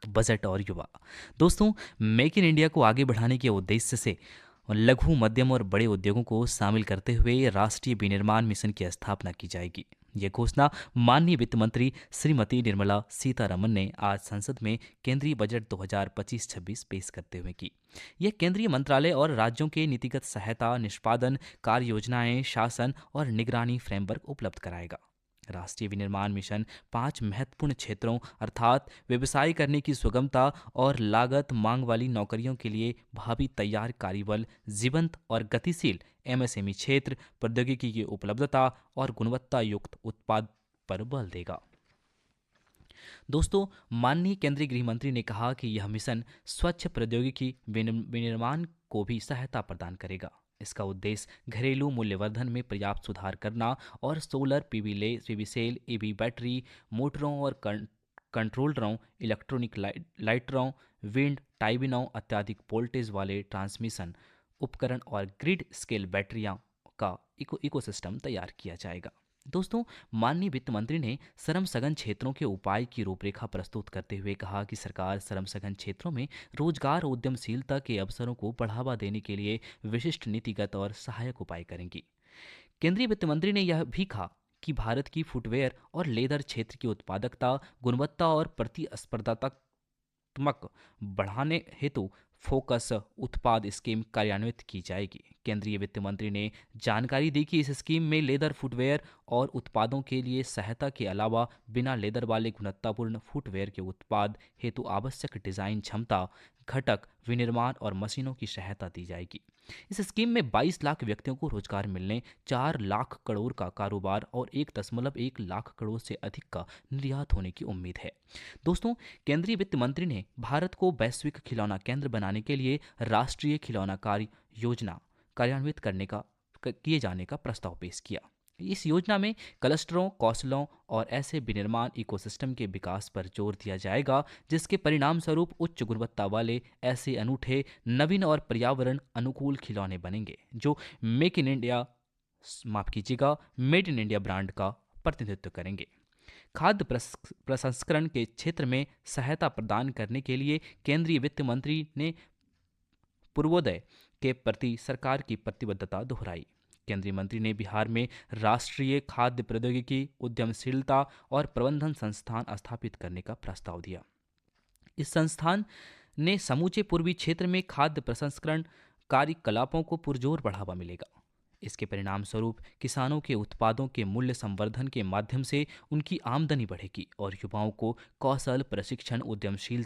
Budget और युवा। दोस्तों, मेक इन इंडिया को आगे बढ़ाने के उद्देश्य से लघु, मध्यम और बड़े उद्योगों को शामिल करते हुए राष्ट्रीय विनिर्माण मिशन की स्थापना की जाएगी। ये घोषणा माननीय वित्त मंत्री श्रीमती निर्मला सीतारमन ने आज संसद में केंद्रीय बजट 2025-26 पेश करते हुए की। यह केंद्रीय मंत्रालय और राज्यों के नीतिगत सहायता, निष्पादन, कार्य योजनाएं, शासन और निगरानी फ्रेमवर्क उपलब्ध कराएगा। राष्ट्रीय विनिर्माण मिशन 5 महत्वपूर्ण क्षेत्रों अर्थात व्यवसाय करने की सुगमता और लागत मांग वाली नौकरियों के लिए भावी तैयार कार्यबल, जीवंत और गतिशील एमएसएमई क्षेत्र, प्रौद्योगिकी की उपलब्धता और गुणवत्ता युक्त उत्पाद पर बल देगा। दोस्तों, माननीय केंद्रीय गृह मंत्री ने कहा कि यह मिशन स्वच्छ प्रौद्योगिकी विनिर्माण को भी सहायता प्रदान करेगा। इसका उद्देश्य घरेलू मूल्यवर्धन में पर्याप्त सुधार करना और solar, PV cell, EV battery, मोटरों और कंट्रोलरों, इलेक्ट्रॉनिक लाइटरों, विंड टाइबिनों, अत्यधिक वोल्टेज वाले ट्रांसमिशन उपकरण और ग्रिड स्केल बैटरियां का इकोसिस्टम तैयार किया जाएगा। दोस्तों, माननीय वित्त मंत्री ने श्रम सघन क्षेत्रों के उपाय की रूपरेखा प्रस्तुत करते हुए कहा कि सरकार श्रम सघन क्षेत्रों में रोजगार और उद्यमशीलता के अवसरों को बढ़ावा देने के लिए विशिष्ट नीतिगत और सहायक उपाय करेंगी। केंद्रीय वित्त मंत्री ने यह भी कहा कि भारत की फुटवेयर और लेदर क्षेत्र की उत्पादकता, गुणवत्ता और प्रतिस्पर्धात्मक बढ़ाने हेतु फोकस उत्पाद स्कीम कार्यान्वित की जाएगी। केंद्रीय वित्त मंत्री ने जानकारी दी कि इस स्कीम में लेदर फुटवेयर और उत्पादों के लिए सहायता के अलावा बिना लेदर वाले गुणवत्तापूर्ण फुटवेयर के उत्पाद हेतु आवश्यक डिजाइन क्षमता, घटक, विनिर्माण और मशीनों की सहायता दी जाएगी। इस स्कीम में 22 लाख व्यक्तियों को रोजगार मिलने, 4 लाख करोड़ का कारोबार और 1.1 लाख करोड़ से अधिक का निर्यात होने की उम्मीद है। दोस्तों, केंद्रीय वित्त मंत्री ने भारत को वैश्विक खिलौना केंद्र बनाने के लिए राष्ट्रीय खिलौना कार्य योजना कार्यान्वित किए जाने का प्रस्ताव पेश किया। इस योजना में क्लस्टरों, कौशलों और ऐसे विनिर्माण इकोसिस्टम के विकास पर जोर दिया जाएगा जिसके परिणाम स्वरूप उच्च गुणवत्ता वाले ऐसे अनूठे, नवीन और पर्यावरण अनुकूल खिलौने बनेंगे जो मेड इन इंडिया ब्रांड का प्रतिनिधित्व करेंगे। खाद्य प्रसंस्करण के क्षेत्र में सहायता प्रदान करने के लिए केंद्रीय वित्त मंत्री ने पूर्वोदय के प्रति सरकार की प्रतिबद्धता दोहराई। केंद्रीय मंत्री ने बिहार में राष्ट्रीय खाद्य प्रौद्योगिकी, उद्यमशीलता और प्रबंधन संस्थान स्थापित करने का प्रस्ताव दिया। इस संस्थान ने समूचे पूर्वी क्षेत्र में खाद्य प्रसंस्करण कार्यकलापों को पुरजोर बढ़ावा मिलेगा। इसके परिणाम स्वरूप किसानों के उत्पादों के मूल्य संवर्धन के माध्यम से उनकी आमदनी बढ़ेगी और युवाओं को कौशल, प्रशिक्षण, उद्यमशीलता